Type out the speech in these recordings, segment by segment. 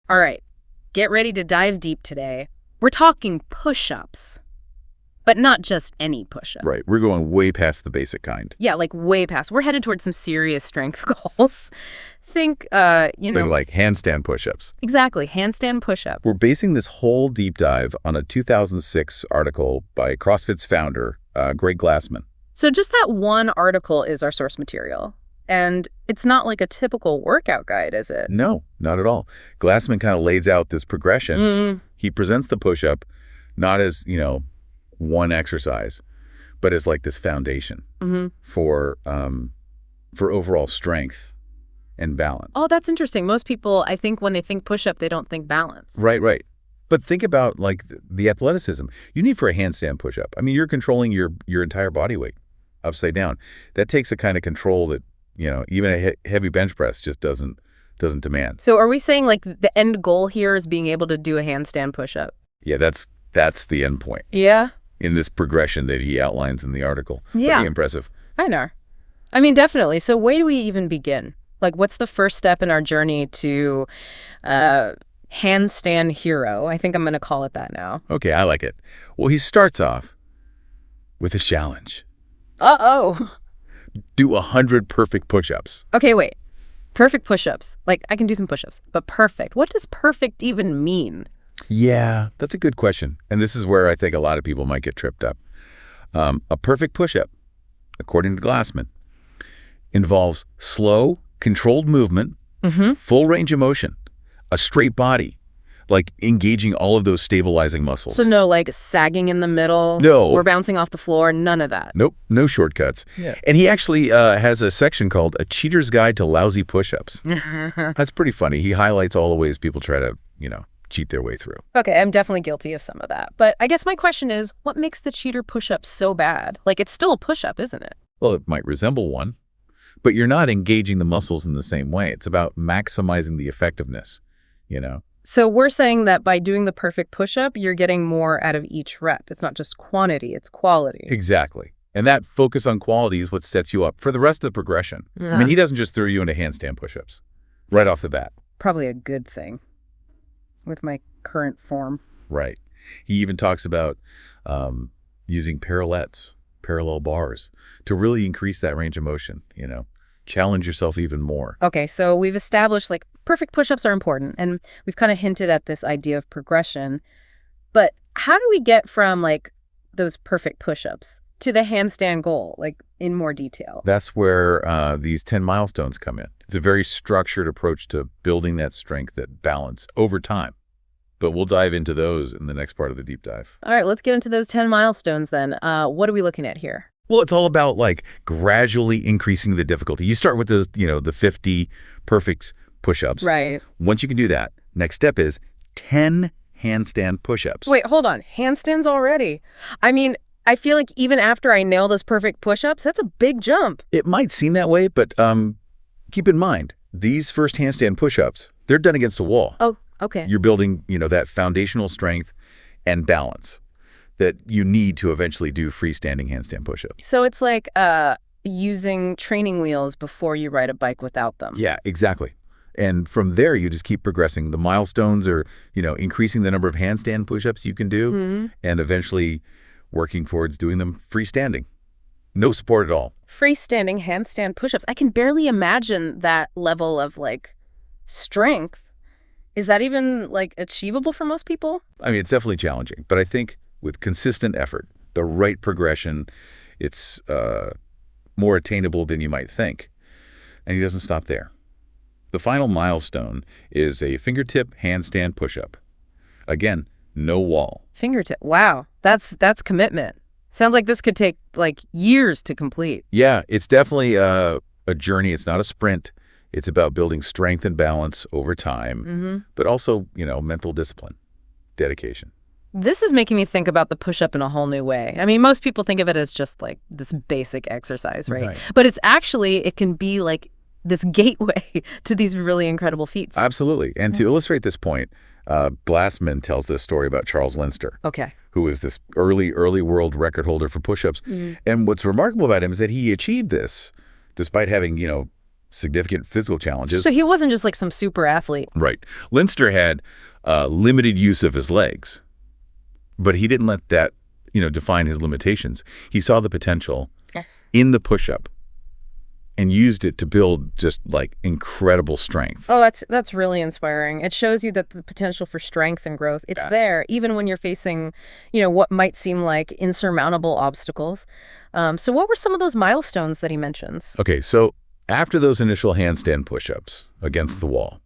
All right, get ready to dive deep today. We're talking push-ups, but not just any push-up. Right. We're going way past the basic kind. Yeah, like way past. We're headed towards some serious strength goals. Think, Like handstand push-ups. Exactly, handstand push-up. We're basing this whole deep dive on a 2006 article by CrossFit's founder, Glassman. So just that one article is our source material. And it's not like a typical workout guide, is it? No, not at all. Glassman kind of lays out this progression. He presents the push-up not as, one exercise, but as like this foundation for overall strength and balance. Oh, that's interesting. Most people, I think when they think push-up, they don't think balance. Right. But think about like the athleticism you need for a handstand push-up. I mean, you're controlling your entire body weight upside down. That takes a kind of control that, even a heavy bench press just doesn't demand. So are we saying like the end goal here is being able to do a handstand push-up? Yeah, that's the end point. Yeah. In this progression that he outlines in the article. Yeah. Pretty impressive. I know. I mean, definitely. So where do we even begin? Like, what's the first step in our journey to handstand hero? I think I'm going to call it that now. Okay, I like it. Well, he starts off with a challenge. Uh-oh. Do 100 perfect push-ups. Okay, wait. Perfect push-ups. Like, I can do some push-ups. But perfect. What does perfect even mean? Yeah, that's a good question. And this is where I think a lot of people might get tripped up. A perfect push-up, according to Glassman, involves slow, controlled movement, full range of motion, a straight body, like engaging all of those stabilizing muscles. So no, like, sagging in the middle? No. Or bouncing off the floor? None of that? Nope, no shortcuts. Yeah. And he actually has a section called A Cheater's Guide to Lousy Push-Ups. That's pretty funny. He highlights all the ways people try to, cheat their way through. Okay, I'm definitely guilty of some of that. But I guess my question is, what makes the cheater push-up so bad? Like, it's still a push-up, isn't it? Well, it might resemble one, but you're not engaging the muscles in the same way. It's about maximizing the effectiveness, So we're saying that by doing the perfect push-up, you're getting more out of each rep. It's not just quantity, it's quality. Exactly. And that focus on quality is what sets you up for the rest of the progression. Yeah. I mean, he doesn't just throw you into handstand push-ups right off the bat. Probably a good thing with my current form. Right. He even talks about using parallel bars, to really increase that range of motion, challenge yourself even more. Okay, so we've established like perfect push-ups are important, and we've kind of hinted at this idea of progression. But how do we get from like those perfect push-ups to the handstand goal, like in more detail? That's where these 10 milestones come in. It's a very structured approach to building that strength, that balance over time. But we'll dive into those in the next part of the deep dive. All right, let's get into those 10 milestones then. What are we looking at here? Well, it's all about like gradually increasing the difficulty. You start with the 50 perfect push-ups. Right. Once you can do that, next step is 10 handstand push-ups. Wait, hold on. Handstands already? I mean, I feel like even after I nail those perfect push-ups, that's a big jump. It might seem that way, but keep in mind, these first handstand push-ups, they're done against a wall. Oh, okay. You're building, that foundational strength and balance that you need to eventually do freestanding handstand push-ups. So it's like using training wheels before you ride a bike without them. Yeah, exactly. And from there, you just keep progressing. The milestones are, increasing the number of handstand push-ups you can do, and eventually working towards doing them freestanding. No support at all. Freestanding handstand push-ups. I can barely imagine that level of like strength. Is that even like achievable for most people? I mean, it's definitely challenging, but I think with consistent effort, the right progression, it's more attainable than you might think. And he doesn't stop there. The final milestone is a fingertip handstand push-up. Again, no wall. Fingertip. Wow. That's commitment. Sounds like this could take like years to complete. Yeah, it's definitely a journey. It's not a sprint. It's about building strength and balance over time, but also, mental discipline, dedication. This is making me think about the push-up in a whole new way. I mean, most people think of it as just like this basic exercise, right? But it's actually, it can be like this gateway to these really incredible feats. Absolutely. And to illustrate this point, Glassman tells this story about Charles Linster, who was this early world record holder for push-ups. And what's remarkable about him is that he achieved this despite having, significant physical challenges. So he wasn't just like some super athlete. Right. Linster had limited use of his legs, but he didn't let that, define his limitations. He saw the potential in the push-up and used it to build just like incredible strength. Oh, that's really inspiring. It shows you that the potential for strength and growth, it's there, even when you're facing, what might seem like insurmountable obstacles. So what were some of those milestones that he mentions? Okay, so after those initial handstand push-ups against the wall,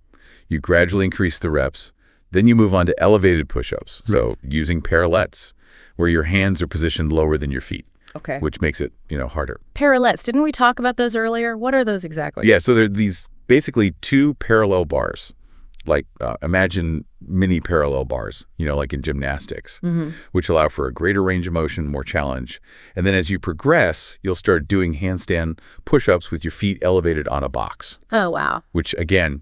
you gradually increase the reps. Then you move on to elevated push-ups. So using parallettes, where your hands are positioned lower than your feet. Okay. Which makes it, harder. Parallettes, didn't we talk about those earlier? What are those exactly? Yeah, so they're these basically two parallel bars. Like imagine mini parallel bars, like in gymnastics, which allow for a greater range of motion, more challenge. And then as you progress, you'll start doing handstand push-ups with your feet elevated on a box. Oh, wow. Which, again,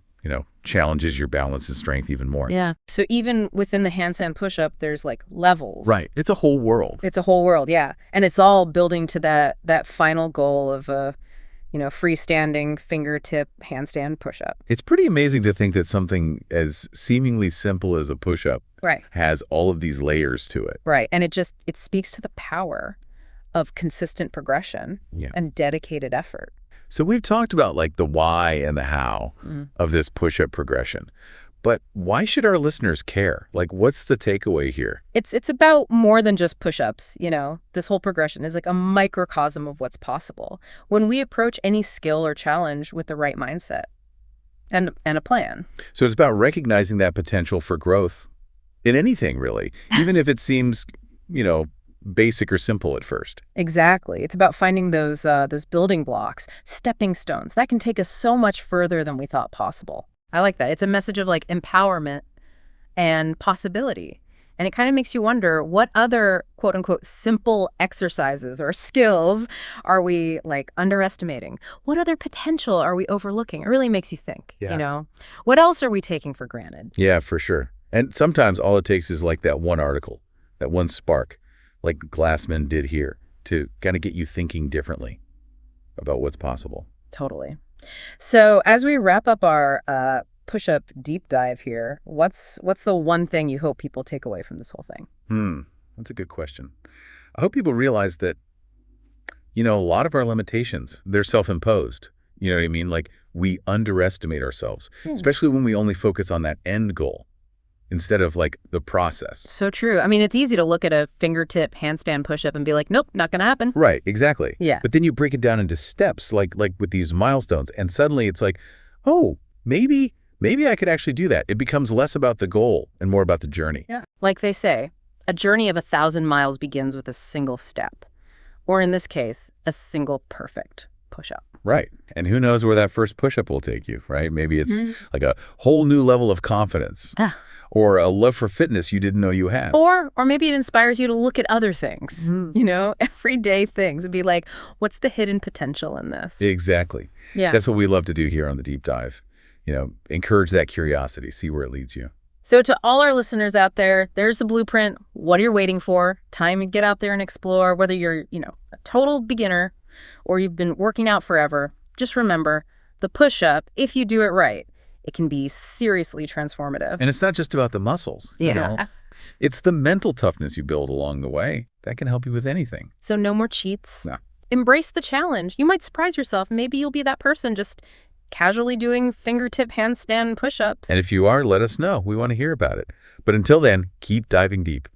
challenges your balance and strength even more. Yeah. So even within the handstand push-up, there's like levels. Right. It's a whole world. It's a whole world, yeah. And it's all building to that final goal of a, freestanding fingertip handstand push-up. It's pretty amazing to think that something as seemingly simple as a push-up has all of these layers to it. Right. And it speaks to the power of consistent progression and dedicated effort. So we've talked about like the why and the how of this push-up progression, but why should our listeners care? Like, what's the takeaway here? It's about more than just push-ups, This whole progression is like a microcosm of what's possible when we approach any skill or challenge with the right mindset and a plan. So it's about recognizing that potential for growth in anything, really, even if it seems, basic or simple at first. Exactly. It's about finding those building blocks, stepping stones. That can take us so much further than we thought possible. I like that. It's a message of like empowerment and possibility. And it kind of makes you wonder what other quote unquote simple exercises or skills are we like underestimating? What other potential are we overlooking? It really makes you think, What else are we taking for granted? Yeah, for sure. And sometimes all it takes is like that one article, that one spark, like Glassman did here, to kind of get you thinking differently about what's possible. Totally. So as we wrap up our push-up deep dive here, what's the one thing you hope people take away from this whole thing? That's a good question. I hope people realize that, a lot of our limitations, they're self-imposed. You know what I mean? Like we underestimate ourselves, especially when we only focus on that end goal instead of like the process. So true. I mean, it's easy to look at a fingertip handstand push-up and be like, nope, not going to happen. Right, exactly. Yeah. But then you break it down into steps, like with these milestones, and suddenly it's like, oh, maybe I could actually do that. It becomes less about the goal and more about the journey. Yeah. Like they say, a journey of 1,000 miles begins with a single step, or in this case, a single perfect push-up. Right. And who knows where that first push-up will take you, right? Maybe it's like a whole new level of confidence. Or a love for fitness you didn't know you had. Or maybe it inspires you to look at other things, everyday things, and be like, what's the hidden potential in this? Exactly. Yeah. That's what we love to do here on the Deep Dive. Encourage that curiosity, see where it leads you. So to all our listeners out there, there's the blueprint. What are you waiting for? Time to get out there and explore, whether you're, a total beginner or you've been working out forever. Just remember, the push-up, if you do it right, it can be seriously transformative. And it's not just about the muscles. It's the mental toughness you build along the way. That can help you with anything. So no more cheats. No. Embrace the challenge. You might surprise yourself. Maybe you'll be that person just casually doing fingertip handstand push-ups. And if you are, let us know. We want to hear about it. But until then, keep diving deep.